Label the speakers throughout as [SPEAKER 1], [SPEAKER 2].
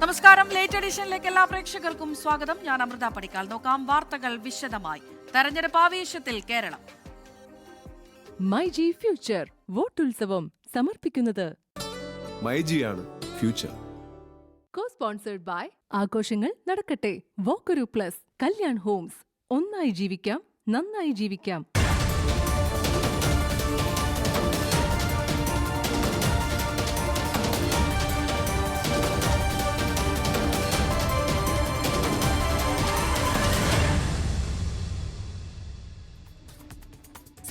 [SPEAKER 1] നമസ്കാരം. ലേറ്റ് എഡിഷനിലേക്ക് എല്ലാ പ്രേക്ഷകർക്കും സ്വാഗതം. ഞാൻ അമൃത പടിക്കാൽ. നോക്കാം വാർത്തകൾ വിശദമായി. തെരഞ്ഞെടുപ്പ് ആവേശത്തിൽ കേരളം.
[SPEAKER 2] മൈജി ഫ്യൂച്ചർ വോട്ടുത്സവം സമർപ്പിക്കുന്നത്
[SPEAKER 3] മൈജിയാണ് ഫ്യൂച്ചർ.
[SPEAKER 2] കോ സ്പോൺസർഡ് ബൈ ആഘോഷങ്ങൾ നടക്കട്ടെ. വോക്കരു പ്ലസ് കല്യാൺ ഹോംസ്. ഒന്നായി ജീവിക്കാം, നന്നായി ജീവിക്കാം.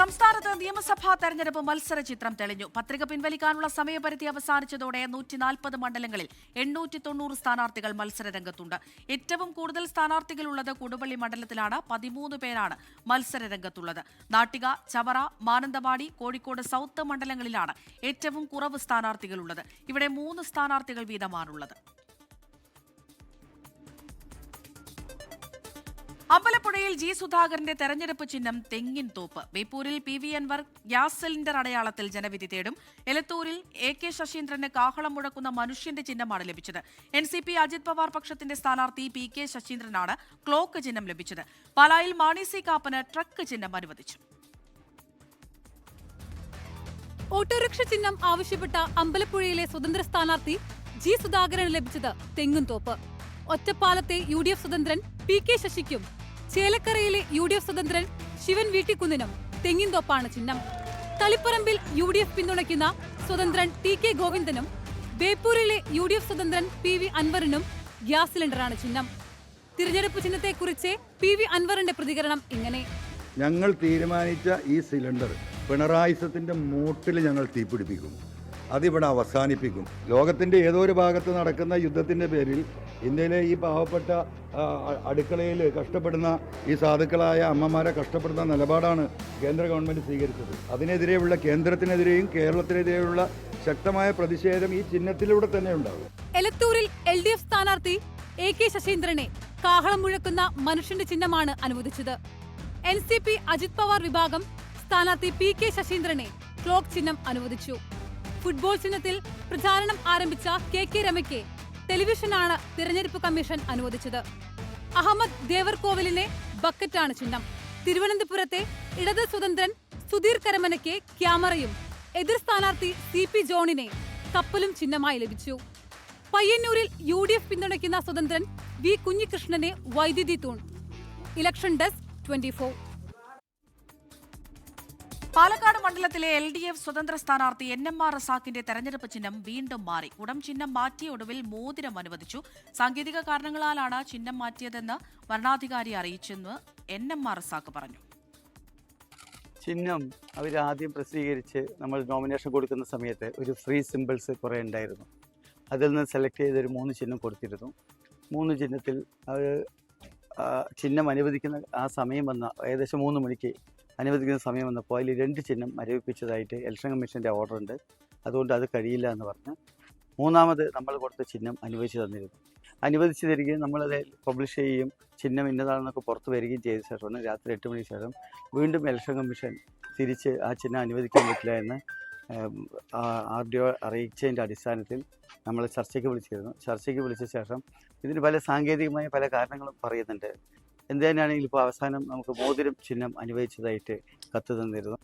[SPEAKER 1] സംസ്ഥാനത്ത് നിയമസഭാ തെരഞ്ഞെടുപ്പ് മത്സര ചിത്രം തെളിഞ്ഞു. പത്രിക പിൻവലിക്കാനുള്ള സമയപരിധി അവസാനിച്ചതോടെ 140 മണ്ഡലങ്ങളിൽ 890 സ്ഥാനാർത്ഥികൾ മത്സരരംഗത്തുണ്ട്. ഏറ്റവും കൂടുതൽ സ്ഥാനാർത്ഥികളുള്ളത് കൊടുവള്ളി മണ്ഡലത്തിലാണ്. 13 പേരാണ് മത്സരരംഗത്തുള്ളത്. നാട്ടിക, ചവറ, മാനന്തവാടി, കോഴിക്കോട് സൗത്ത് മണ്ഡലങ്ങളിലാണ് ഏറ്റവും കുറവ് സ്ഥാനാർത്ഥികളുള്ളത്. ഇവിടെ 3 സ്ഥാനാർത്ഥികൾ വീതമാണുള്ളത്. അമ്പലപ്പുഴയിൽ ജി സുധാകരന്റെ തെരഞ്ഞെടുപ്പ് ചിഹ്നം തെങ്ങിൻ തോപ്പ്. ബേപ്പൂരിൽ PV അൻവർ ഗ്യാസ് സിലിണ്ടർ അടയാളത്തിൽ ജനവിധി തേടും. എലത്തൂരിൽ AK ശശീന്ദ്രന് കാഹളം മുഴക്കുന്ന മനുഷ്യന്റെ ചിഹ്നമാണ് ലഭിച്ചത്. NCP അജിത് പവാർ പക്ഷത്തിന്റെ സ്ഥാനാർത്ഥി PK ശശീന്ദ്രനാണ് ക്ലോക്ക് ചിഹ്നം ലഭിച്ചത്. പാലായിൽ മാണി സി കാപ്പന് ട്രക്ക് ചിഹ്നം അനുവദിച്ചു.
[SPEAKER 4] ഓട്ടോറിക്ഷ ചിഹ്നം ആവശ്യപ്പെട്ട അമ്പലപ്പുഴയിലെ സ്വതന്ത്ര സ്ഥാനാർത്ഥി ജി സുധാകരന് ലഭിച്ചത് തെങ്ങിൻ തോപ്പ്. ഒറ്റപ്പാലത്തെ UDF സ്വതന്ത്രൻ PK ശശിക്കും ചേലക്കരയിലെ UDF സ്വതന്ത്രൻ ശിവൻ വീട്ടിക്കുന്നിനും തെങ്ങിൻ തോപ്പാണ് ചിഹ്നം. തളിപ്പറമ്പിൽ UDF പിന്തുണയ്ക്കുന്ന സ്വതന്ത്രൻ TK ഗോവിന്ദനും ബേപ്പൂരിലെ UDF സ്വതന്ത്രൻ PV അൻവറിനും ഗ്യാസ് സിലിണ്ടറാണ് ചിഹ്നം. തിരഞ്ഞെടുപ്പ് ചിഹ്നത്തെക്കുറിച്ച് PV അൻവറിന്റെ പ്രതികരണം ഇങ്ങനെ:
[SPEAKER 5] ഞങ്ങൾ തീരുമാനിച്ച ഈ സിലിണ്ടർ പിണറായിസത്തിന്റെ മൂട്ടിൽ ഞങ്ങൾ തീപിടിപ്പിക്കും, അതിവിടെ അവസാനിപ്പിക്കും. ലോകത്തിൻ്റെ ഏതോ ഒരു ഭാഗത്ത് നടക്കുന്ന യുദ്ധത്തിൻ്റെ പേരിൽ ഇന്ത്യയിലെ ഈ പാവപ്പെട്ട അടുക്കളയിൽ കഷ്ടപ്പെടുന്ന ഈ സാധുക്കളായ അമ്മമാരെ കഷ്ടപ്പെടുന്ന നിലപാടാണ് കേന്ദ്ര ഗവൺമെൻറ് സ്വീകരിച്ചത്. അതിനെതിരെയുള്ള കേന്ദ്രത്തിനെതിരെയും കേരളത്തിനെതിരെയുള്ള ശക്തമായ പ്രതിഷേധം ഈ ചിഹ്നത്തിലൂടെ തന്നെ ഉണ്ടാകും.
[SPEAKER 4] എലത്തൂരിൽ LDF സ്ഥാനാർത്ഥി AK ശശീന്ദ്രനെ കാഹളം മുഴക്കുന്ന മനുഷ്യന്റെ ചിഹ്നമാണ് അനുവദിച്ചത്. NCP അജിത് പവാർ വിഭാഗം സ്ഥാനാർത്ഥി PK ശശീന്ദ്രനെ ക്ലോക്ക് ചിഹ്നം അനുവദിച്ചു. ഫുട്ബോൾ ചിഹ്നത്തിൽ പ്രചാരണം ആരംഭിച്ച KK രമയ്ക്ക് ടെലിവിഷനാണ് തിരഞ്ഞെടുപ്പ് കമ്മീഷൻ അനുവദിച്ചത്. അഹമ്മദ് ദേവർകോവിലിനെ ബക്കറ്റാണ് ചിഹ്നം. തിരുവനന്തപുരത്തെ ഇടത് സ്വതന്ത്രൻ സുധീർ കരമനയ്ക്ക് ക്യാമറയും എതിർ സ്ഥാനാർത്ഥി CP ജോണിനെ കപ്പലും ചിഹ്നമായി ലഭിച്ചു. പയ്യന്നൂരിൽ UDF പിന്തുണയ്ക്കുന്ന സ്വതന്ത്രൻ V കുഞ്ഞികൃഷ്ണനെ വൈദ്യുതി തൂൺ. Election desk 24.
[SPEAKER 1] പാലക്കാട് മണ്ഡലത്തിലെ LDF സ്വതന്ത്ര സ്ഥാനാർത്ഥി NMR റസാഖിന്റെ തെരഞ്ഞെടുപ്പ് ചിഹ്നം വീണ്ടും മാറി. കുടം ചിഹ്നം മാറ്റിയ ഒടുവിൽ മോതിരം അനുവദിച്ചു. സാങ്കേതിക കാരണങ്ങളാലാണ് ചിഹ്നം മാറ്റിയതെന്ന് വരണാധികാരി അറിയിച്ചെന്ന് NMR റസാഖ് പറഞ്ഞു.
[SPEAKER 6] ചിഹ്നം അവരാദ്യം പ്രസിദ്ധീകരിച്ച് നമ്മൾ നോമിനേഷൻ കൊടുക്കുന്ന സമയത്ത് ഒരു ഫ്രീ സിമ്പിൾസ് കുറേ ഉണ്ടായിരുന്നു. അതിൽ നിന്ന് സെലക്ട് ചെയ്തൊരു 3 ചിഹ്നം കൊടുത്തിരുന്നു. 3 ചിഹ്നത്തിൽ അവർ ചിഹ്നം അനുവദിക്കുന്ന ആ സമയം വന്ന ഏകദേശം 3 മണിക്ക് അനുവദിക്കുന്ന സമയം വന്നപ്പോൾ അതിൽ 2 ചിഹ്നം മരവിപ്പിച്ചതായിട്ട് ഇലക്ഷൻ കമ്മീഷൻ്റെ ഓർഡർ ഉണ്ട്. അതുകൊണ്ട് അത് കഴിയില്ല എന്ന് പറഞ്ഞ് 3ാമത് നമ്മൾ കൊടുത്ത ചിഹ്നം അനുവദിച്ചു തന്നിരുന്നു. അനുവദിച്ചു തരികയും നമ്മളത് പബ്ലിഷ് ചെയ്യുകയും ചിഹ്നം ഇന്നതാണെന്നൊക്കെ പുറത്ത് വരികയും ചെയ്ത ശേഷമാണ് രാത്രി 8 മണിക്ക് ശേഷം വീണ്ടും ഇലക്ഷൻ കമ്മീഷൻ തിരിച്ച് ആ ചിഹ്നം അനുവദിക്കാൻ പറ്റില്ല എന്ന് RDO അറിയിച്ചതിൻ്റെ അടിസ്ഥാനത്തിൽ നമ്മൾ ചർച്ചയ്ക്ക് വിളിച്ചിരുന്നു. ചർച്ചയ്ക്ക് വിളിച്ച ശേഷം ഇതിന് പല സാങ്കേതികമായ പല കാരണങ്ങളും പറയുന്നുണ്ട്. എന്ത് തന്നെയാണെങ്കിലും ഇപ്പോൾ അവസാനം നമുക്ക് മോതിരം ചിഹ്നം അനുവദിച്ചതായിട്ട് കത്ത് തന്നിരുന്നു.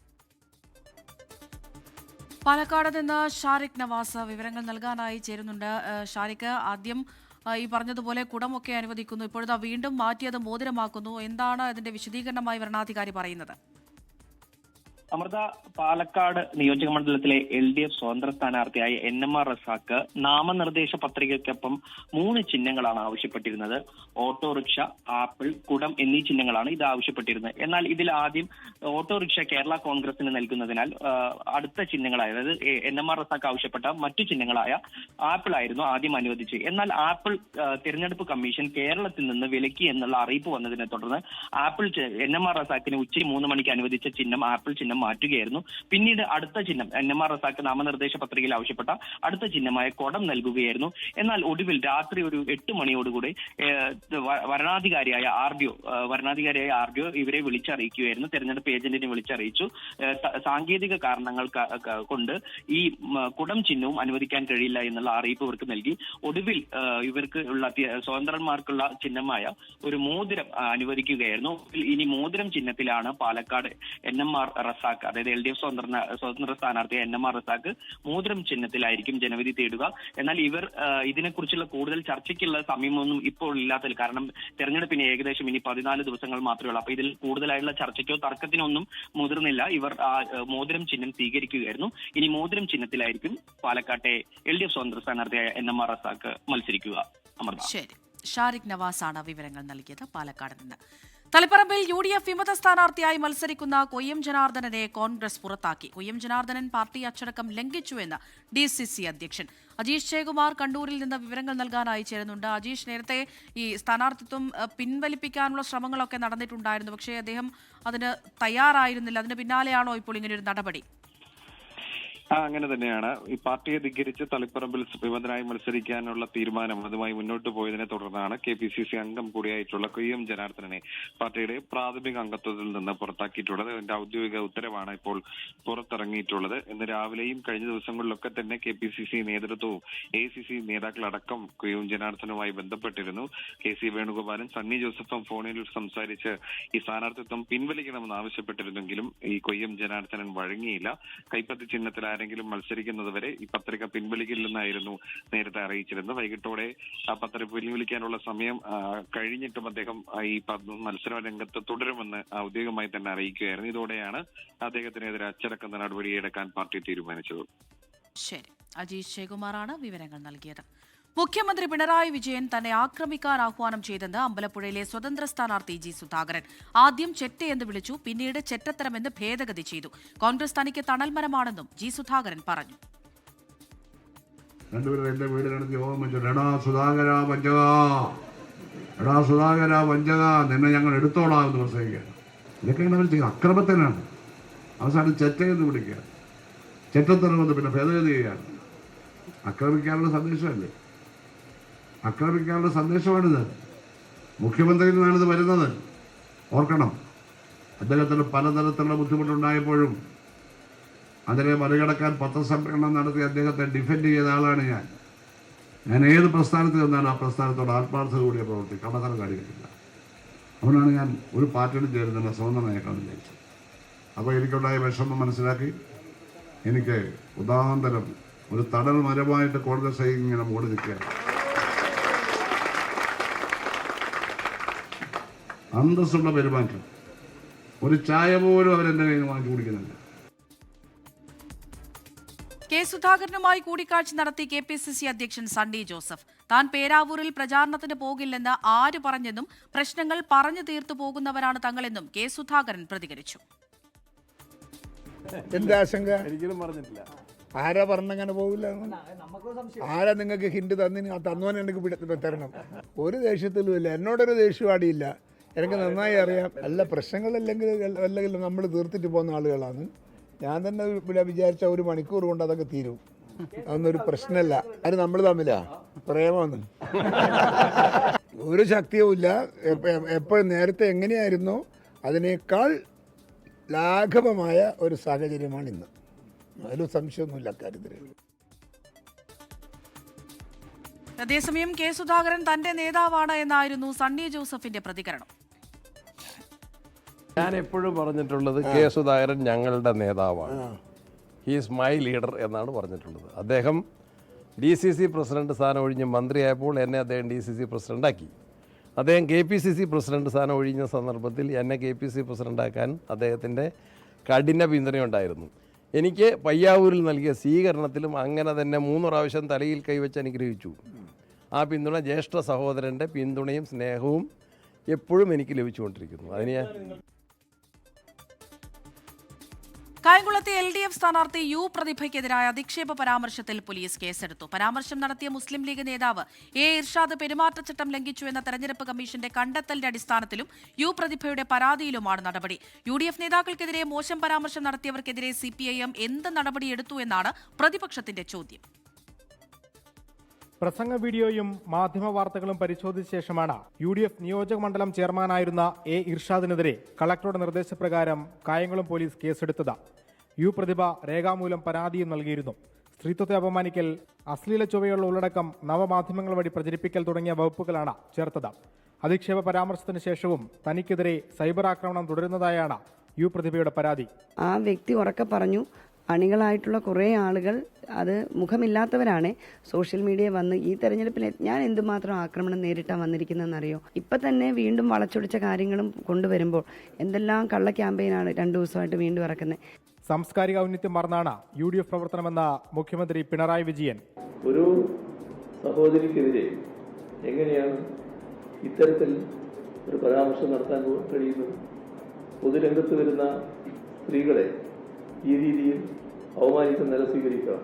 [SPEAKER 1] പാലക്കാട് നിന്ന് ഷാരിഖ് നവാസ് വിവരങ്ങൾ നൽകാനായി ചേരുന്നുണ്ട്. ഷാരിഖ്, ആദ്യം ഈ പറഞ്ഞതുപോലെ കുടമൊക്കെ അനുവദിക്കുന്നു, ഇപ്പോഴത്തെ വീണ്ടും മാറ്റിയത് മോതിരമാക്കുന്നു. എന്താണ് അതിന്റെ വിശദീകരണമായി വരണാധികാരി പറയുന്നത്?
[SPEAKER 7] അമൃത, പാലക്കാട് നിയോജക മണ്ഡലത്തിലെ LDF സ്വതന്ത്ര സ്ഥാനാർത്ഥിയായ NMR റസാഖ് നാമനിർദ്ദേശ പത്രികയ്ക്കൊപ്പം 3 ചിഹ്നങ്ങളാണ് ആവശ്യപ്പെട്ടിരുന്നത്. ഓട്ടോറിക്ഷ, ആപ്പിൾ, കുടം എന്നീ ചിഹ്നങ്ങളാണ് ഇത് ആവശ്യപ്പെട്ടിരുന്നത്. എന്നാൽ ഇതിൽ ആദ്യം ഓട്ടോറിക്ഷ കേരള കോൺഗ്രസിന് നൽകുന്നതിനാൽ അടുത്ത ചിഹ്നങ്ങളായ, അതായത് NMR റസാഖ് ആവശ്യപ്പെട്ട മറ്റു ചിഹ്നങ്ങളായ ആപ്പിൾ ആയിരുന്നു ആദ്യം അനുവദിച്ചത്. എന്നാൽ ആപ്പിൾ തിരഞ്ഞെടുപ്പ് കമ്മീഷൻ കേരളത്തിൽ നിന്ന് വിലക്കി എന്നുള്ള അറിയിപ്പ് വന്നതിനെ തുടർന്ന് ആപ്പിൾ NMR റസാഖിന് ഉച്ചയ്ക്ക് 3 മണിക്ക് അനുവദിച്ച ചിഹ്നം ആപ്പിൾ ചിഹ്നം ചിഹ്നം മാറ്റുകയായിരുന്നു. പിന്നീട് അടുത്ത ചിഹ്നം NMR റസാഖ് നാമനിർദ്ദേശ പത്രികയിൽ ആവശ്യപ്പെട്ട അടുത്ത ചിഹ്നമായ കുടം നൽകുകയായിരുന്നു. എന്നാൽ ഒടുവിൽ രാത്രി ഒരു 8 മണിയോടുകൂടി വരണാധികാരിയായ RDO ഇവരെ വിളിച്ചറിയിക്കുകയായിരുന്നു. തെരഞ്ഞെടുപ്പ് ഏജന്റിനെ വിളിച്ചറിയിച്ചു. സാങ്കേതിക കാരണങ്ങൾ കൊണ്ട് ഈ കുടം ചിഹ്നവും അനുവദിക്കാൻ കഴിയില്ല എന്നുള്ള അറിയിപ്പ് ഇവർക്ക് നൽകി. ഒടുവിൽ ഇവർക്ക് ഉള്ള സ്വതന്ത്രന്മാർക്കുള്ള ചിഹ്നമായ ഒരു മോതിരം അനുവദിക്കുകയായിരുന്നു. ഇനി മോതിരം ചിഹ്നത്തിലാണ് പാലക്കാട് NMR റസാഖ്, അതായത് LDF സ്വതന്ത്ര സ്ഥാനാർത്ഥിയായ NMR റസാഖ് മോതിരം ചിഹ്നത്തിലായിരിക്കും ജനവിധി തേടുക. എന്നാൽ ഇവർ ഇതിനെക്കുറിച്ചുള്ള കൂടുതൽ ചർച്ചയ്ക്കുള്ള സമയമൊന്നും ഇപ്പോൾ ഇല്ലാത്തതിൽ, കാരണം തെരഞ്ഞെടുപ്പിന് ഏകദേശം ഇനി 14 ദിവസങ്ങൾ മാത്രമേ ഉള്ളൂ. അപ്പൊ ഇതിൽ കൂടുതലായിട്ടുള്ള ചർച്ചയ്ക്കോ തർക്കത്തിനൊന്നും മുതിർന്നില്ല. ഇവർ മോതിരം ചിഹ്നം സ്വീകരിക്കുകയായിരുന്നു. ഇനി മോതിരം ചിഹ്നത്തിലായിരിക്കും പാലക്കാട്ടെ LDF സ്വതന്ത്ര സ്ഥാനാർത്ഥിയായ NMR റസാഖ് മത്സരിക്കുക.
[SPEAKER 1] ശരി, ഷാരിഖ് നവാസാണ് വിവരങ്ങൾ നൽകിയത് പാലക്കാട് നിന്ന്. തളിപ്പറമ്പിൽ UDF വിമത സ്ഥാനാർത്ഥിയായി മത്സരിക്കുന്ന കൊയ്യം ജനാർദ്ദനനെ കോൺഗ്രസ് പുറത്താക്കി. കൊയ്യം ജനാർദ്ദനൻ പാർട്ടി അച്ചടക്കം ലംഘിച്ചുവെന്ന് DCC അധ്യക്ഷൻ അജീഷ് ജയകുമാർ കണ്ണൂരിൽ നിന്ന് വിവരങ്ങൾ നൽകാനായി ചേരുന്നുണ്ട്. അജീഷ്, നേരത്തെ ഈ സ്ഥാനാർത്ഥിത്വം പിൻവലിപ്പിക്കാനുള്ള ശ്രമങ്ങളൊക്കെ നടന്നിട്ടുണ്ടായിരുന്നു, പക്ഷേ അദ്ദേഹം അതിന് തയ്യാറായിരുന്നില്ല. അതിന് പിന്നാലെയാണോ ഇപ്പോൾ ഇങ്ങനെയൊരു നടപടി?
[SPEAKER 8] അങ്ങനെ തന്നെയാണ്. ഈ പാർട്ടിയെ ധിക്കരിച്ച് തളിപ്പറമ്പിൽ വിമതനായി മത്സരിക്കാനുള്ള തീരുമാനം അതുമായി മുന്നോട്ട് പോയതിനെ തുടർന്നാണ് KPCC അംഗം കൂടിയായിട്ടുള്ള കൊയ്യം ജനാർദ്ദനനെ പാർട്ടിയുടെ പ്രാഥമിക അംഗത്വത്തിൽ നിന്ന് പുറത്താക്കിയിട്ടുള്ളത്. അതിന്റെ ഔദ്യോഗിക ഉത്തരവാണ് ഇപ്പോൾ പുറത്തിറങ്ങിയിട്ടുള്ളത്. ഇന്ന് രാവിലെയും കഴിഞ്ഞ ദിവസങ്ങളിലൊക്കെ തന്നെ KPCC നേതൃത്വവും ACC നേതാക്കളടക്കം കൊയ്യം ജനാർദ്ദനുമായി ബന്ധപ്പെട്ടിരുന്നു. KC വേണുഗോപാലും സണ്ണി ജോസഫും ഫോണിൽ സംസാരിച്ച് ഈ സ്ഥാനാർത്ഥിത്വം പിൻവലിക്കണമെന്ന് ആവശ്യപ്പെട്ടിരുന്നെങ്കിലും ഈ കൊയ്യം ജനാർദ്ദനൻ വഴങ്ങിയില്ല. കൈപ്പത്തി ചിഹ്നത്തിൽ ആരെങ്കിലും മത്സരിക്കുന്നതുവരെ ഈ പത്രിക പിൻവലിക്കില്ലെന്നായിരുന്നു നേരത്തെ അറിയിച്ചിരുന്നത്. വൈകിട്ടോടെ ആ പത്രിക പിൻവലിക്കാനുള്ള സമയം കഴിഞ്ഞിട്ടും അദ്ദേഹം ഈ മത്സര രംഗത്ത് തുടരുമെന്ന് ഔദ്യോഗികമായി തന്നെ അറിയിക്കുകയായിരുന്നു. ഇതോടെയാണ് അദ്ദേഹത്തിനെതിരെ അച്ചടക്ക നടപടിയെടുക്കാൻ പാർട്ടി തീരുമാനിച്ചത്.
[SPEAKER 1] ശരി, അജീഷ് ജയകുമാറാണ് വിവരങ്ങൾ നൽകിയത്. മുഖ്യമന്ത്രി പിണറായി വിജയൻ തന്നെ ആക്രമിക്കാൻ ആഹ്വാനം ചെയ്തെന്ന് അമ്പലപ്പുഴയിലെ സ്വതന്ത്ര സ്ഥാനാർത്ഥി G. സുധാകരൻ. ആദ്യം ചെറ്റയെന്ന് വിളിച്ചു, പിന്നീട് ചെറ്റത്തരമെന്ന് ഭേദഗതി ചെയ്തു. കോൺഗ്രസ് തനിക്ക് തണൽമരമാണെന്നും G. സുധാകരൻ പറഞ്ഞു.
[SPEAKER 9] രണ്ടുപേരും എന്റെ വീടിനടുത്ത് യോഗം വെച്ചു. എടാ സുധാകര വഞ്ചക, നിന്നെ ഞങ്ങൾ എടുത്തോളാം എന്ന് പ്രസംഗിക്കുക. ഇതൊക്കെയാണ് അവർ ചെയ്യുക. അക്രമത്തിനാണ്. അവസാനം ചെറ്റയെന്ന് വിളിക്കുക, ചെറ്റത്തരമെന്ന് പിന്നെ ഭേദഗതി ചെയ്യുകയാണ്. ആക്രമിക്കാനുള്ള സന്ദേശമല്ലേ? ആക്രമിക്കാനുള്ള സന്ദേശമാണിത്. മുഖ്യമന്ത്രിയിൽ നിന്നാണിത് വരുന്നത്. ഓർക്കണം, അദ്ദേഹത്തിന് പലതരത്തിലുള്ള ബുദ്ധിമുട്ടുണ്ടായപ്പോഴും അതിനെ മറികടക്കാൻ പത്രസമ്മേളനം നടത്തി അദ്ദേഹത്തെ ഡിഫെൻഡ് ചെയ്ത ആളാണ് ഞാൻ ഏത് പ്രസ്ഥാനത്തിൽ നിന്നാണ് ആ പ്രസ്ഥാനത്തോട് ആത്മാർത്ഥത കൂടിയ പ്രവർത്തി കള്ളത്തരം കാണിക്കുന്നില്ല. അതുകൊണ്ടാണ് ഞാൻ ഒരു പാർട്ടിയോട് ചേരുന്നില്ല, സ്വതന്ത്രനായേക്കാണ് വിചാരിച്ചത്. അപ്പോൾ എനിക്കുണ്ടായ വിഷമം മനസ്സിലാക്കി എനിക്ക് ഉദാഹരണം ഒരു തടൽ മരമായിട്ട് കോൺഗ്രസ് ഇങ്ങനെ മൂടി നിൽക്കുകയാണ്. അന്തസ്സുള്ള പെരുമാറ്റം. ഒരു ചായ പോലും അവരെന്റെ കയ്യിൽ നിന്ന് വാങ്ങി കുടിക്കുന്നില്ല.
[SPEAKER 1] K. സുധാകരനുമായി കൂടിക്കാഴ്ച നടത്തി KPCC അധ്യക്ഷൻ സണ്ണി ജോസഫ്. താൻ പേരാവൂരിൽ പ്രചാരണത്തിന് പോകില്ലെന്ന് ആര് പറഞ്ഞെന്നും പ്രശ്നങ്ങൾ പറഞ്ഞു തീർത്തു പോകുന്നവരാണ് തങ്ങളെന്നും K. സുധാകരൻ പ്രതികരിച്ചു.
[SPEAKER 10] എന്താ ആശങ്ക?
[SPEAKER 8] ഒരിക്കലും പറഞ്ഞിട്ടില്ല.
[SPEAKER 10] ആരാ പറഞ്ഞങ്ങനെ പോകില്ല? ആരാ നിങ്ങൾക്ക് ഹിന്റ് തന്നോനെ എനിക്ക് തരണം? ഒരു ദേഷ്യത്തിലുമില്ല, എന്നോടൊരു ദേഷ്യവാടിയില്ല. എനിക്ക് നന്നായി അറിയാം. അല്ല, പ്രശ്നങ്ങളല്ലെങ്കിൽ നമ്മൾ തീർത്തിട്ട് പോകുന്ന ആളുകളാണ്. ഞാൻ തന്നെ വിചാരിച്ച 1 മണിക്കൂർ കൊണ്ട് അതൊക്കെ തീരും. അതൊന്നൊരു പ്രശ്നമല്ല. അത് നമ്മൾ തമ്മിലാ പ്രേമൊന്നും ഒരു ശക്തിയുമില്ല. എപ്പോഴും നേരത്തെ എങ്ങനെയായിരുന്നോ അതിനേക്കാൾ ലാഘവമായ ഒരു സാഹചര്യമാണ് ഇന്ന്. അതിലും സംശയമൊന്നുമില്ല അക്കാര്യത്തിൽ.
[SPEAKER 1] അതേസമയം K. സുധാകരൻ തന്റെ നേതാവാണ് എന്നായിരുന്നു സണ്ണി ജോസഫിന്റെ പ്രതികരണം.
[SPEAKER 11] ഞാൻ എപ്പോഴും പറഞ്ഞിട്ടുള്ളത് K. സുധാകരൻ ഞങ്ങളുടെ നേതാവാണ്. ഹീസ് മൈ ലീഡർ എന്നാണ് പറഞ്ഞിട്ടുള്ളത്. അദ്ദേഹം DCC പ്രസിഡന്റ് സ്ഥാനം ഒഴിഞ്ഞ് മന്ത്രിയായപ്പോൾ എന്നെ അദ്ദേഹം DCC പ്രസിഡന്റാക്കി. അദ്ദേഹം KPCC പ്രസിഡന്റ് സ്ഥാനം ഒഴിഞ്ഞ സന്ദർഭത്തിൽ എന്നെ KPCC പ്രസിഡന്റാക്കാൻ അദ്ദേഹത്തിൻ്റെ കഠിന പിന്തുണയുണ്ടായിരുന്നു. എനിക്ക് പയ്യാവൂരിൽ നൽകിയ സ്വീകരണത്തിലും അങ്ങനെ തന്നെ 3 പ്രാവശ്യം തലയിൽ കൈവച്ച് അനുഗ്രഹിച്ചു. ആ പിന്തുണ ജ്യേഷ്ഠ സഹോദരൻ്റെ പിന്തുണയും സ്നേഹവും എപ്പോഴും എനിക്ക് ലഭിച്ചുകൊണ്ടിരിക്കുന്നു. അതിന്
[SPEAKER 1] കായംകുളത്തെ LDF സ്ഥാനാർത്ഥി യു പ്രതിഭയ്ക്കെതിരായ അധിക്ഷേപ പരാമർശത്തിൽ പോലീസ് കേസെടുത്തു. പരാമർശം നടത്തിയ മുസ്ലിം ലീഗ് നേതാവ് എ ഇർഷാദ് പെരുമാറ്റച്ചട്ടം ലംഘിച്ചു എന്ന തെരഞ്ഞെടുപ്പ് കമ്മീഷന്റെ കണ്ടെത്തലിന്റെ അടിസ്ഥാനത്തിലും യു പ്രതിഭയുടെ പരാതിയിലുമാണ് നടപടി. UDF നേതാക്കൾക്കെതിരെ മോശം പരാമർശം നടത്തിയവർക്കെതിരെ CPIM എന്ത് നടപടിയെടുത്തു എന്നാണ് പ്രതിപക്ഷത്തിന്റെ ചോദ്യം.
[SPEAKER 12] പ്രസംഗ വീഡിയോയും മാധ്യമ വാർത്തകളും പരിശോധിച്ച ശേഷമാണ് UDF നിയോജക മണ്ഡലം ചെയർമാനായിരുന്ന എ ഇർഷാദിനെതിരെ കളക്ടറുടെ നിർദ്ദേശപ്രകാരം കായംകുളം പോലീസ് കേസെടുത്തത്. യു പ്രതിഭ രേഖാമൂലം പരാതിയും നൽകിയിരുന്നു. സ്ത്രീത്വത്തെ അപമാനിക്കൽ, അശ്ലീല ചൊവ്വയുള്ള ഉള്ളടക്കം നവമാധ്യമങ്ങൾ വഴി പ്രചരിപ്പിക്കൽ തുടങ്ങിയ വകുപ്പുകളാണ് ചേർത്തത്. അധിക്ഷേപ പരാമർശത്തിന് ശേഷവും തനിക്കെതിരെ സൈബർ ആക്രമണം തുടരുന്നതായാണ് യു പ്രതിഭയുടെ പരാതി.
[SPEAKER 13] ആ വ്യക്തി ഉറക്കെ പറഞ്ഞു, അണികളായിട്ടുള്ള കുറേ ആളുകൾ അത് മുഖമില്ലാത്തവരാണ് സോഷ്യൽ മീഡിയ വന്ന് ഈ തെരഞ്ഞെടുപ്പിൽ ഞാൻ എന്തുമാത്രം ആക്രമണം നേരിട്ടാണ് വന്നിരിക്കുന്നതെന്നറിയോ. ഇപ്പം തന്നെ വീണ്ടും വളച്ചൊടിച്ച കാര്യങ്ങളും കൊണ്ടുവരുമ്പോൾ എന്തെല്ലാം കള്ള ക്യാമ്പയിനാണ് 2 ദിവസമായിട്ട് വീണ്ടും ഇറക്കുന്നത്.
[SPEAKER 12] സാംസ്കാരിക ഔന്നിത്യം മറന്നാണ് UDF പ്രവർത്തനമെന്ന മുഖ്യമന്ത്രി പിണറായി വിജയൻ.
[SPEAKER 14] ഒരു സഹോദരിക്കെതിരെ എങ്ങനെയാണ് ഇത്തരത്തിൽ ഒരു പരാമർശം നടത്താൻ കഴിയുന്നത്? പൊതുരംഗത്ത് വരുന്ന സ്ത്രീകളെ ഈ രീതിയിൽ അവമാനിക്കുന്ന നില സ്വീകരിക്കുക,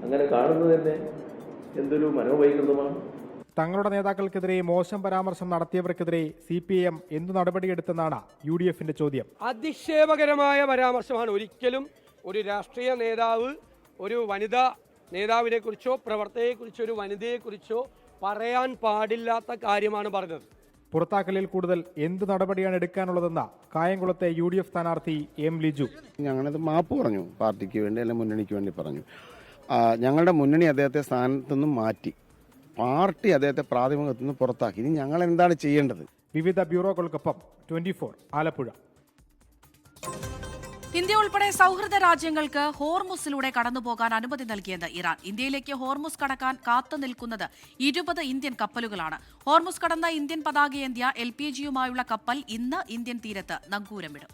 [SPEAKER 14] അങ്ങനെ കാണുന്നത് തന്നെ എന്തൊരു മനോവൈകൃതമാണ്.
[SPEAKER 12] തങ്ങളുടെ നേതാക്കൾക്കെതിരെ മോശം പരാമർശം നടത്തിയവർക്കെതിരെ CPIM എന്തു നടപടിയെടുത്തെന്നാണ് UDFന്റെ ചോദ്യം.
[SPEAKER 15] അധിക്ഷേപകരമായ പരാമർശമാണ്. ഒരിക്കലും ഒരു രാഷ്ട്രീയ നേതാവ് ഒരു വനിതാ നേതാവിനെ കുറിച്ചോ പ്രവർത്തകയെക്കുറിച്ചോ ഒരു വനിതയെക്കുറിച്ചോ പറയാൻ പാടില്ലാത്ത കാര്യമാണ് പറഞ്ഞത്.
[SPEAKER 12] പുറത്താക്കലിൽ കൂടുതൽ എന്ത് നടപടിയാണ് എടുക്കാനുള്ളതെന്ന് കായംകുളത്തെ UDF സ്ഥാനാർത്ഥി M. ലിജു.
[SPEAKER 16] ഞങ്ങളത് മാപ്പ് പറഞ്ഞു, പാർട്ടിക്ക് വേണ്ടി അല്ലെങ്കിൽ മുന്നണിക്ക് വേണ്ടി പറഞ്ഞു. ഞങ്ങളുടെ മുന്നണി അദ്ദേഹത്തെ സ്ഥാനത്തു നിന്നും മാറ്റി, പാർട്ടി അദ്ദേഹത്തെ പ്രാഥമികത്തു നിന്ന് പുറത്താക്കി. ഇനി ഞങ്ങൾ എന്താണ് ചെയ്യേണ്ടത്?
[SPEAKER 12] വിവിധ ബ്യൂറോകൾക്കൊപ്പം 24 ആലപ്പുഴ.
[SPEAKER 1] ഇന്ത്യ ഉൾപ്പെടെ സൗഹൃദ രാജ്യങ്ങൾക്ക് ഹോർമുസിലൂടെ കടന്നുപോകാൻ അനുമതി നൽകിയെന്ന് ഇറാൻ. ഇന്ത്യയിലേക്ക് ഹോർമുസ് കടക്കാൻ കാത്തുനിൽക്കുന്നത് 20 ഇന്ത്യൻ കപ്പലുകളാണ്. ഹോർമുസ് കടന്ന ഇന്ത്യൻ പതാകയേന്ത്യ LPGയുമായുള്ള കപ്പൽ ഇന്ന് ഇന്ത്യൻ തീരത്ത് നങ്കൂരമിടും.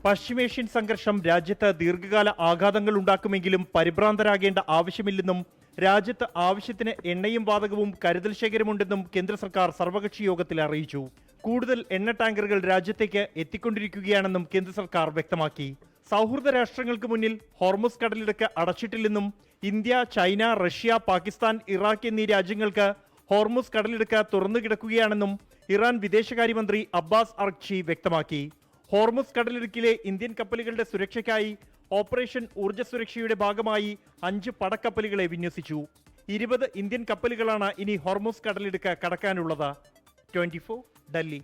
[SPEAKER 17] പശ്ചിമേഷ്യൻ സംഘർഷം രാജ്യത്ത് ദീർഘകാല ആഘാതങ്ങൾ ഉണ്ടാക്കുമെങ്കിലും പരിഭ്രാന്തരാകേണ്ട ആവശ്യമില്ലെന്നും രാജ്യത്ത് ആവശ്യത്തിന് എണ്ണയും വാതകവും കരുതൽ ശേഖരമുണ്ടെന്നും കേന്ദ്ര സർക്കാർ സർവകക്ഷി യോഗത്തിൽ അറിയിച്ചു. കൂടുതൽ എണ്ണ ടാങ്കറുകൾ രാജ്യത്തേക്ക് എത്തിക്കൊണ്ടിരിക്കുകയാണെന്നും കേന്ദ്ര സർക്കാർ വ്യക്തമാക്കി. സൗഹൃദ രാഷ്ട്രങ്ങൾക്ക് മുന്നിൽ ഹോർമുസ് കടലിടുക്ക് അടച്ചിട്ടില്ലെന്നും India, China, Russia, Pakistan, Iraq എന്നീ രാജ്യങ്ങൾക്ക് ഹോർമുസ് കടലിടുക്ക് തുറന്നു കിടക്കുകയാണെന്നും ഇറാൻ വിദേശകാര്യമന്ത്രി അബ്ബാസ് അർഗ്ചി വ്യക്തമാക്കി. ഹോർമുസ് കടലിടുക്കിലെ ഇന്ത്യൻ കപ്പലുകളുടെ സുരക്ഷയ്ക്കായി ഓപ്പറേഷൻ ഊർജ്ജ സുരക്ഷയുടെ ഭാഗമായി 5 പടക്കപ്പലുകളെ വിന്യസിച്ചു. 20 ഇന്ത്യൻ കപ്പലുകളാണ് ഇനി ഹോർമുസ് കടലിടുക്ക് കടക്കാനുള്ളത്. 24 ഡൽഹി.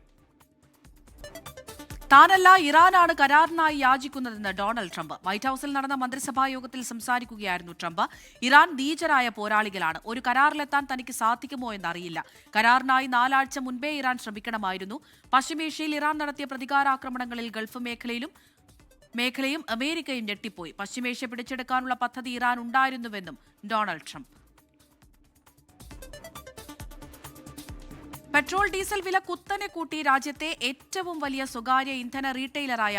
[SPEAKER 1] താനല്ല ഇറാനാണ് കരാറിനായി യാചിക്കുന്നതെന്ന് ഡൊണാൾഡ് ട്രംപ്. വൈറ്റ് ഹൌസിൽ നടന്ന മന്ത്രിസഭാ യോഗത്തിൽ സംസാരിക്കുകയായിരുന്നു ട്രംപ്. ഇറാൻ നീചരായ പോരാളികളാണ്. ഒരു കരാറിലെത്താൻ തനിക്ക് സാധിക്കുമോ എന്നറിയില്ല. കരാറിനായി 4 ആഴ്ച മുൻപേ ഇറാൻ ശ്രമിക്കണമായിരുന്നു. പശ്ചിമേഷ്യയിൽ ഇറാൻ നടത്തിയ പ്രതികാരാക്രമണങ്ങളിൽ ഗൾഫ് മേഖലയും അമേരിക്കയും ഞെട്ടിപ്പോയി. പശ്ചിമേഷ്യ പിടിച്ചെടുക്കാനുള്ള പദ്ധതി ഇറാൻ ഉണ്ടായിരുന്നുവെന്നും ഡൊണാൾഡ് ട്രംപ്. പെട്രോൾ ഡീസൽ വില കുത്തനെ കൂട്ടി രാജ്യത്തെ ഏറ്റവും വലിയ സ്വകാര്യ ഇന്ധന റീറ്റെയിലറായ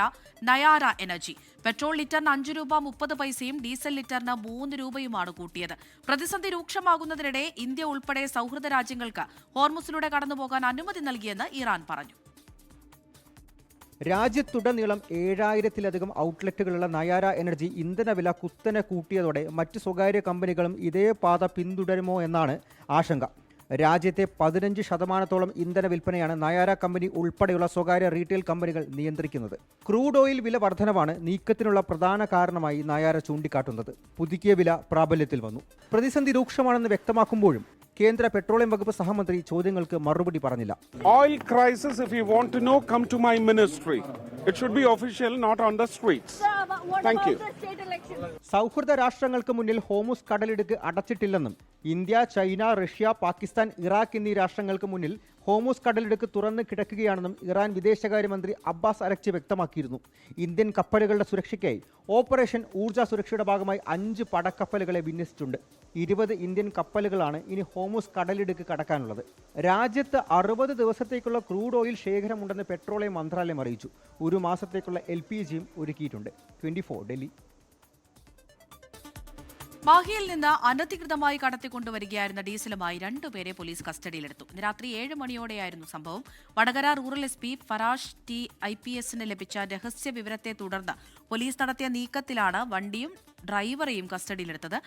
[SPEAKER 1] നയാര എനർജി. പെട്രോൾ ലിറ്ററിന് 5 രൂപ 30 പൈസയും ഡീസൽ ലിറ്ററിന് 3 രൂപയുമാണ് കൂട്ടിയത്. പ്രതിസന്ധി രൂക്ഷമാകുന്നതിനിടെ ഇന്ത്യ ഉൾപ്പെടെ സൗഹൃദ രാജ്യങ്ങൾക്ക് ഹോർമുസിലൂടെ കടന്നുപോകാൻ അനുമതി നൽകിയെന്ന് ഇറാൻ പറഞ്ഞു.
[SPEAKER 18] രാജ്യത്തുടനീളം 7000-ലധികം ഔട്ട്ലെറ്റുകളുള്ള നയാര എനർജി ഇന്ധനവില കുത്തനെ കൂട്ടിയതോടെ മറ്റ് സ്വകാര്യ കമ്പനികളും ഇതേ പാത പിന്തുടരുമോ എന്നാണ് ആശങ്ക. രാജ്യത്തെ 15% ഇന്ധന വിൽപ്പനയാണ് നയാര കമ്പനി ഉൾപ്പെടെയുള്ള സ്വകാര്യ റീറ്റെയിൽ കമ്പനികൾ നിയന്ത്രിക്കുന്നത്. ക്രൂഡ് ഓയിൽ വില വർധനവാണ് നീക്കത്തിനുള്ള പ്രധാന കാരണമായി നയാര ചൂണ്ടിക്കാട്ടുന്നത്. പുതുക്കിയ വില പ്രാബല്യത്തിൽ വന്നു. പ്രതിസന്ധി രൂക്ഷമാണെന്ന് വ്യക്തമാക്കുമ്പോഴും കേന്ദ്ര പെട്രോളിയം വകുപ്പ് സഹമന്ത്രി ചോദ്യങ്ങൾക്ക് മറുപടി പറഞ്ഞില്ല.
[SPEAKER 19] Oil crisis, if you want to know, come to my ministry. It should be official, not on the streets. Thank you.
[SPEAKER 18] സൗഹൃദ രാഷ്ട്രങ്ങൾക്ക് മുന്നിൽ ഹോർമുസ് കടലിടുക്ക് അടച്ചിട്ടില്ലെന്നും India, China, Russia, Pakistan, Iraq എന്നീ രാഷ്ട്രങ്ങൾക്ക് മുന്നിൽ ഹോർമുസ് കടലിടുക്ക് തുറന്നു കിടക്കുകയാണെന്നും ഇറാൻ വിദേശകാര്യമന്ത്രി അബ്ബാസ് അരഗ്ചി വ്യക്തമാക്കിയിരുന്നു. ഇന്ത്യൻ കപ്പലുകളുടെ സുരക്ഷയ്ക്കായി ഓപ്പറേഷൻ ഊർജ്ജ സുരക്ഷയുടെ ഭാഗമായി 5 പടക്കപ്പലുകളെ വിന്യസിച്ചിട്ടുണ്ട്. 20 ഇന്ത്യൻ കപ്പലുകളാണ് ഇനി ഹോർമുസ് കടലിടുക്ക് കടക്കാനുള്ളത്. രാജ്യത്ത് 60 ദിവസത്തേക്കുള്ള ക്രൂഡ് ഓയിൽ ശേഖരമുണ്ടെന്ന് പെട്രോളിയം മന്ത്രാലയം അറിയിച്ചു. 1 മാസത്തേക്കുള്ള LPGയും ഒരുക്കിയിട്ടുണ്ട്. 24 ഡൽഹി.
[SPEAKER 1] മാഹിയിൽ നിന്ന് അനധികൃതമായി കടത്തിക്കൊണ്ടുവരികയായിരുന്ന ഡീസലുമായി 2 പേരെ പോലീസ് കസ്റ്റഡിയിലെടുത്തു. ഇന്ന് രാത്രി 7 മണിയോടെയായിരുന്നു സംഭവം. Vadakara rural SP Farash T IPSന് ലഭിച്ച രഹസ്യ വിവരത്തെ തുടർന്ന് പോലീസ് നടത്തിയ നീക്കത്തിലാണ് വണ്ടിയും ഡ്രൈവറെയും കസ്റ്റഡിയിലെടുത്തത്.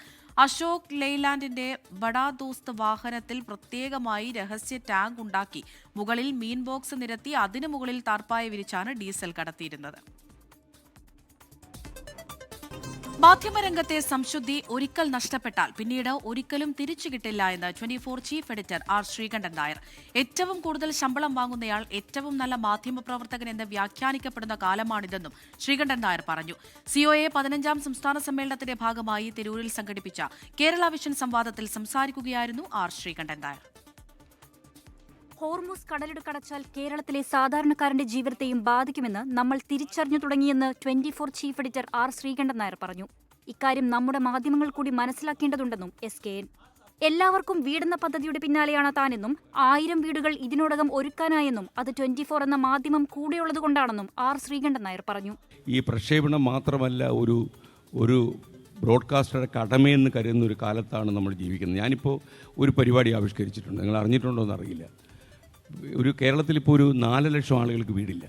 [SPEAKER 1] അശോക് ലെയ്ലാൻഡിന്റെ ബഡാ ദോസ്ത് വാഹനത്തിൽ പ്രത്യേകമായി രഹസ്യ ടാങ്ക് ഉണ്ടാക്കി മുകളിൽ മീൻ ബോക്സ് നിരത്തി അതിനു മുകളിൽ താർപ്പായ വിരിച്ചാണ് ഡീസൽ കടത്തിയിരുന്നത്. മാധ്യമരംഗത്തെ സംശുദ്ധി ഒരിക്കൽ നഷ്ടപ്പെട്ടാൽ പിന്നീട് ഒരിക്കലും തിരിച്ചു കിട്ടില്ല എന്ന് 24 chief editor R. Sreekandan Nair. ഏറ്റവും കൂടുതൽ ശമ്പളം വാങ്ങുന്നയാൾ ഏറ്റവും നല്ല മാധ്യമപ്രവർത്തകൻ എന്ന് വ്യാഖ്യാനിക്കപ്പെടുന്ന കാലമാണിതെന്നും ശ്രീകണ്ഠൻ നായർ പറഞ്ഞു. COA 15ാം സംസ്ഥാന സമ്മേളനത്തിന്റെ ഭാഗമായി തിരൂരിൽ സംഘടിപ്പിച്ച കേരള വിഷൻ സംവാദത്തിൽ സംസാരിക്കുകയായിരുന്നു R. ശ്രീകണ്ഠൻ നായർ.
[SPEAKER 20] ഹോർമൂസ് കടലിടുക്കടച്ചാൽ കേരളത്തിലെ സാധാരണക്കാരന്റെ ജീവിതത്തെയും ബാധിക്കുമെന്ന് നമ്മൾ തിരിച്ചറിഞ്ഞു തുടങ്ങിയെന്ന് 24 chief editor R. Sreekandan Nair പറഞ്ഞു. ഇക്കാര്യം നമ്മുടെ മാധ്യമങ്ങൾ കൂടി മനസ്സിലാക്കേണ്ടതുണ്ടെന്നും SKN. എല്ലാവർക്കും വീടെന്ന പദ്ധതിയുടെ പിന്നാലെയാണ് താനെന്നും 1000 വീടുകൾ ഇതിനോടകം ഒരുക്കാനായെന്നും അത് 24 എന്ന മാധ്യമം കൂടെയുള്ളതുകൊണ്ടാണെന്നും R. ശ്രീകണ്ഠൻ നായർ പറഞ്ഞു.
[SPEAKER 21] ഈ പ്രക്ഷേപണം മാത്രമല്ല ഒരു ബ്രോഡ്കാസ്റ്ററുടെ കടമയെന്ന് കരുതുന്ന ഒരു കാലത്താണ് നമ്മൾ ജീവിക്കുന്നത്. ഞാനിപ്പോൾ ഒരു പരിപാടി ആവിഷ്കരിച്ചിട്ടുണ്ട്, നിങ്ങൾ അറിഞ്ഞിട്ടുണ്ടോ എന്നറിയില്ല. കേരളത്തിലിപ്പോൾ ഒരു 4 ലക്ഷം ആളുകൾക്ക് വീടില്ല.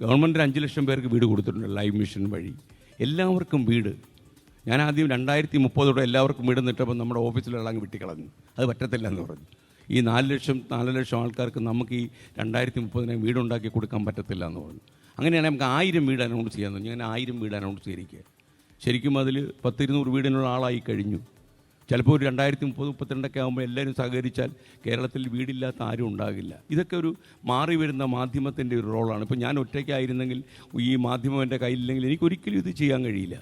[SPEAKER 21] ഗവൺമെൻറ് 5 ലക്ഷം പേർക്ക് വീട് കൊടുത്തിട്ടുണ്ട് ലൈവ് മിഷൻ വഴി. എല്ലാവർക്കും വീട്. ഞാൻ ആദ്യം 2030 എല്ലാവർക്കും വീട് നിട്ടപ്പോൾ നമ്മുടെ ഓഫീസിലുള്ള അങ്ങ് വെട്ടിക്കളഞ്ഞു. അത് പറ്റത്തില്ല എന്ന് പറഞ്ഞു. ഈ 4 ലക്ഷം ആൾക്കാർക്ക് നമുക്ക് ഈ 2030 വീടുണ്ടാക്കി കൊടുക്കാൻ പറ്റത്തില്ല എന്ന് പറഞ്ഞു. അങ്ങനെയാണ് നമുക്ക് 1000 വീട് അനൗൺസ് ചെയ്യാൻ പറഞ്ഞു. ഞാൻ 1000 വീട് അനൗൺസ് ചെയ്തിരിക്കുക. ശരിക്കും അതിൽ 10-200 വീടിനുള്ള ആളായി കഴിഞ്ഞു. ചിലപ്പോൾ ഒരു 2030-32 ആകുമ്പോൾ എല്ലാവരും സഹകരിച്ചാൽ കേരളത്തിൽ വീടില്ലാത്ത ആരും ഉണ്ടാകില്ല. ഇതൊക്കെ ഒരു മാറി വരുന്ന മാധ്യമത്തിൻ്റെ ഒരു റോളാണ്. ഇപ്പോൾ ഞാൻ ഒറ്റയ്ക്കായിരുന്നെങ്കിൽ ഈ മാധ്യമം എൻ്റെ കയ്യിലില്ലെങ്കിൽ എനിക്കൊരിക്കലും ഇത് ചെയ്യാൻ കഴിയില്ല.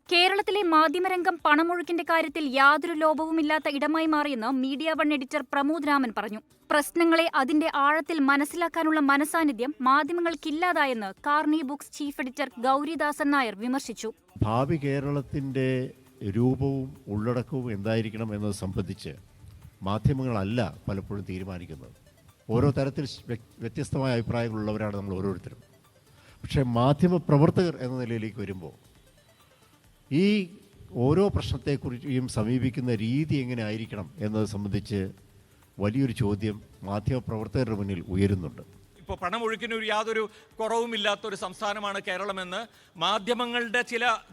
[SPEAKER 20] കേരളത്തിലെ മാധ്യമരംഗം പണമൊഴുക്കിന്റെ കാര്യത്തിൽ യാതൊരു ലോപവുമില്ലാത്ത ഇടമായി മാറിയെന്ന് media one editor Pramod Raman പറഞ്ഞു. പ്രശ്നങ്ങളെ അതിന്റെ ആഴത്തിൽ മനസ്സിലാക്കാനുള്ള മനസാന്നിധ്യം മാധ്യമങ്ങൾക്കില്ലാതായെന്ന് Karni books chief editor Gauridasan Nair വിമർശിച്ചു.
[SPEAKER 22] ഭാവി കേരളത്തിൻ്റെ രൂപവും ഉള്ളടക്കവും എന്തായിരിക്കണം എന്നത് സംബന്ധിച്ച് മാധ്യമങ്ങളല്ല പലപ്പോഴും തീരുമാനിക്കുന്നത്. ഓരോ തരത്തിൽ വ്യത്യസ്തമായ അഭിപ്രായങ്ങളുള്ളവരാണ് നമ്മൾ ഓരോരുത്തരും. പക്ഷേ മാധ്യമ പ്രവർത്തകർ എന്ന നിലയിലേക്ക് വരുമ്പോൾ ഈ ഓരോ പ്രശ്നത്തെക്കുറിച്ചും സമീപിക്കുന്ന രീതി എങ്ങനെ ആയിരിക്കണം എന്നത് സംബന്ധിച്ച് വലിയൊരു ചോദ്യം മാധ്യമപ്രവർത്തകരുടെ മുന്നിൽ ഉയരുന്നുണ്ട്.
[SPEAKER 23] ഇപ്പോൾ പണമൊഴുക്കിന് യാതൊരു കുറവുമില്ലാത്തൊരു സംസ്ഥാനമാണ് കേരളമെന്ന് മാധ്യമങ്ങളുടെ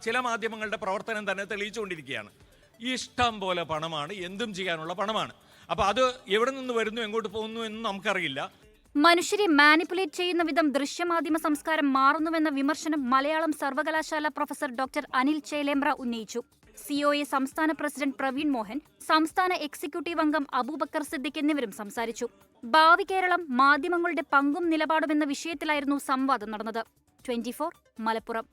[SPEAKER 23] ചില മാധ്യമങ്ങളുടെ പ്രവർത്തനം തന്നെ തെളിയിച്ചുകൊണ്ടിരിക്കുകയാണ്. ഇഷ്ടം പോലെ പണമാണ്, എന്തും ചെയ്യാനുള്ള പണമാണ്. അപ്പോൾ അത് എവിടെ നിന്ന് വരുന്നു, എങ്ങോട്ട് പോകുന്നു എന്ന് നമുക്കറിയില്ല.
[SPEAKER 20] മനുഷ്യരെ മാനിപ്പുലേറ്റ് ചെയ്യുന്ന വിധം ദൃശ്യമാധ്യമ സംസ്കാരം മാറുന്നുവെന്ന വിമർശനം മലയാളം സർവകലാശാല പ്രൊഫസർ ഡോക്ടർ അനിൽ ചേലേമ്പ്ര ഉന്നയിച്ചു. COA സംസ്ഥാന പ്രസിഡന്റ് പ്രവീൺ മോഹൻ, സംസ്ഥാന എക്സിക്യൂട്ടീവ് അംഗം അബൂബക്കർ സിദ്ദിഖ് എന്നിവരും സംസാരിച്ചു. ഭാവി കേരളം, മാധ്യമങ്ങളുടെ പങ്കും നിലപാടും എന്ന വിഷയത്തിലായിരുന്നു സംവാദം നടന്നത്. 24 മലപ്പുറം.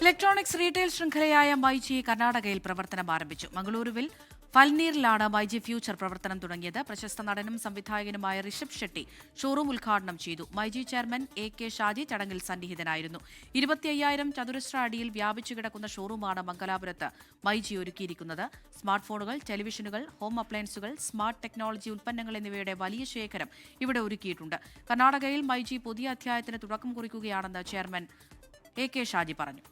[SPEAKER 1] ഇലക്ട്രോണിക്സ് റീറ്റെയിൽ ശൃംഖലയായ മൈജി കർണാടകയിൽ പ്രവർത്തനം ആരംഭിച്ചു. മംഗളൂരുവിൽ ഫൽനീറിലാണ് മൈജി ഫ്യൂച്ചർ പ്രവർത്തനം തുടങ്ങിയത്. പ്രശസ്ത നടനും സംവിധായകനുമായ ഋഷഭ് ഷെട്ടി ഷോറൂം ഉദ്ഘാടനം ചെയ്തു. മൈജി ചെയർമാൻ AK ഷാജി ചടങ്ങിൽ സന്നിഹിതനായിരുന്നു. 25,000 ചതുരശ്ര അടിയിൽ വ്യാപിച്ചു കിടക്കുന്ന ഷോറൂമാണ് മംഗലാപുരത്ത് മൈജി ഒരുക്കിയിരിക്കുന്നത്. സ്മാർട്ട് ഫോണുകൾ, ടെലിവിഷനുകൾ, ഹോം അപ്ലയൻസുകൾ, സ്മാർട്ട് ടെക്നോളജി ഉൽപ്പന്നങ്ങൾ എന്നിവയുടെ വലിയ ശേഖരം ഇവിടെ ഒരുക്കിയിട്ടുണ്ട്. കർണാടകയിൽ മൈജി പുതിയ അധ്യായത്തിന് തുടക്കം കുറിക്കുകയാണെന്ന് ചെയർമാൻ AK ഷാജി പറഞ്ഞു.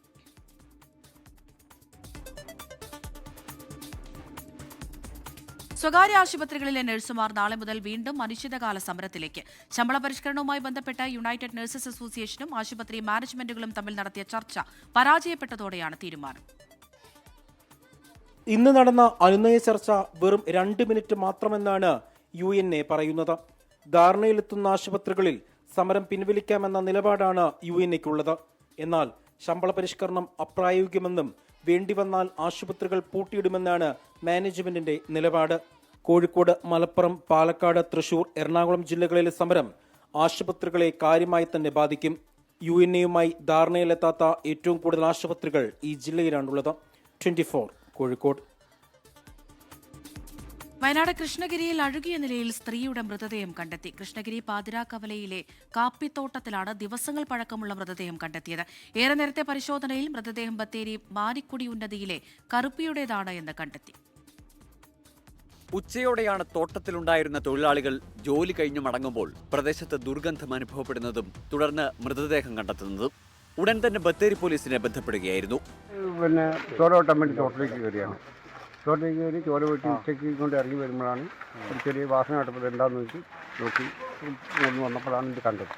[SPEAKER 1] സ്വകാര്യ ആശുപത്രികളിലെ നഴ്സുമാർ നാളെ മുതൽ വീണ്ടും അനിശ്ചിതകാല സമരത്തിലേക്ക്. ശമ്പള പരിഷ്കരണവുമായി ബന്ധപ്പെട്ട് യുണൈറ്റഡ് നഴ്സസ് അസോസിയേഷനും ആശുപത്രി മാനേജ്മെന്റുകളും തമ്മിൽ നടത്തിയ ചർച്ച പരാജയപ്പെട്ടതോടെയാണ് തീരുമാനം.
[SPEAKER 12] ഇന്ന് നടന്ന അനുനയ ചർച്ച വെറും 2 മിനിറ്റ് മാത്രമെന്നാണ് UNA പറയുന്നത്. ധാരണയിലെത്തുന്ന ആശുപത്രികളിൽ സമരം പിൻവലിക്കാമെന്ന നിലപാടാണ് UNAയ്ക്കുള്ളത്. എന്നാൽ ശമ്പള പരിഷ്കരണം അപ്രായോഗികമെന്നും വേണ്ടിവന്നാൽ ആശുപത്രികൾ പൂട്ടിയിടുമെന്നാണ് മാനേജ്മെന്റിന്റെ നിലപാട്. കോഴിക്കോട്, മലപ്പുറം, പാലക്കാട്, തൃശൂർ, എറണാകുളം ജില്ലകളിലെ സമരം ആശുപത്രികളെ കാര്യമായി തന്നെ ബാധിക്കും. UNAയുമായി ധാരണയിലെത്താത്ത ഏറ്റവും കൂടുതൽ ആശുപത്രികൾ ഈ ജില്ലയിലാണുള്ളത്. 24 കോഴിക്കോട്.
[SPEAKER 1] വയനാട് കൃഷ്ണഗിരിയിൽ അഴുകിയ നിലയിൽ സ്ത്രീയുടെ മൃതദേഹം കണ്ടെത്തി. കൃഷ്ണഗിരി പാതിരാക്കവലയിലെ കാപ്പിത്തോട്ടത്തിലാണ് ദിവസങ്ങൾ പഴക്കമുള്ള മൃതദേഹം കണ്ടെത്തിയത്. ഏറെ നേരത്തെ പരിശോധനയിൽ മൃതദേഹം ബത്തേരി മാരിക്കുടി ഉന്നതിയിലെ കറുപ്പിയുടേതാണ് എന്ന് കണ്ടെത്തി.
[SPEAKER 24] ഉച്ചയോടെയാണ് തോട്ടത്തിലുണ്ടായിരുന്ന തൊഴിലാളികൾ ജോലി കഴിഞ്ഞു മടങ്ങുമ്പോൾ പ്രദേശത്ത് ദുർഗന്ധം അനുഭവപ്പെടുന്നതും തുടർന്ന് മൃതദേഹം കണ്ടെത്തുന്നതും. ഉടൻ തന്നെ ബത്തേരി പോലീസിനെ ബന്ധപ്പെടുകയായിരുന്നു.
[SPEAKER 2] പിന്നെ ചോര വെട്ടാൻ വേണ്ടി തോട്ടിലേക്ക് കയറിയാണ്. തോട്ടിലേക്ക് കയറി ചോര വെട്ടി ഉച്ചയ്ക്ക് കൊണ്ട് ഇറങ്ങി വരുമ്പോഴാണ് ഒരു ചെറിയ വാസന കേട്ടപ്പോൾ എന്താണെന്ന് വെച്ച് നോക്കി വന്നപ്പോഴാണ് ഇത് കണ്ടത്.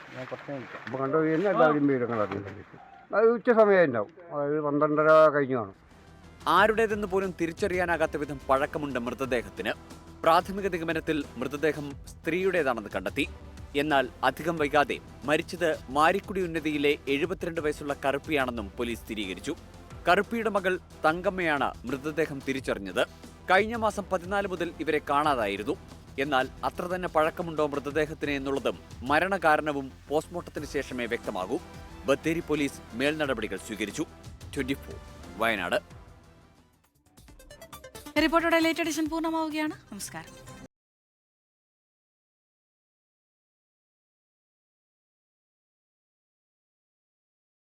[SPEAKER 2] അപ്പോൾ കണ്ടു കഴിഞ്ഞാൽ എല്ലാവരും വിവരങ്ങൾ അറിയുന്നത് അത് ഉച്ച സമയമുണ്ടാവും, അതായത് 12:30 കഴിഞ്ഞു കാണും.
[SPEAKER 24] ആരുടേതെന്ന് പോലും തിരിച്ചറിയാനാകാത്ത വിധം പഴക്കമുണ്ട് മൃതദേഹത്തിന്. പ്രാഥമിക നിഗമനത്തിൽ മൃതദേഹം സ്ത്രീയുടേതാണെന്ന് കണ്ടെത്തി. എന്നാൽ അധികം വൈകാതെ മരിച്ചത് മാരിക്കുടി ഉന്നതിയിലെ 72 വയസ്സുള്ള കറുപ്പിയാണെന്നും പോലീസ് സ്ഥിരീകരിച്ചു. കറുപ്പിയുടെ മകൾ തങ്കമ്മയാണ് മൃതദേഹം തിരിച്ചറിഞ്ഞത്. കഴിഞ്ഞ മാസം 14 മുതൽ ഇവരെ കാണാതായിരുന്നു. എന്നാൽ അത്ര തന്നെ പഴക്കമുണ്ടോ മൃതദേഹത്തിന് എന്നുള്ളതും മരണകാരണവും പോസ്റ്റ്മോർട്ടത്തിന് ശേഷമേ വ്യക്തമാകൂ. ബത്തേരി പോലീസ് മേൽനടപടികൾ സ്വീകരിച്ചു. 24 വയനാട്.
[SPEAKER 1] റിപ്പോർട്ടോടെ ലേറ്റ് എഡിഷൻ പൂർണ്ണമാവുകയാണ്. നമസ്കാരം.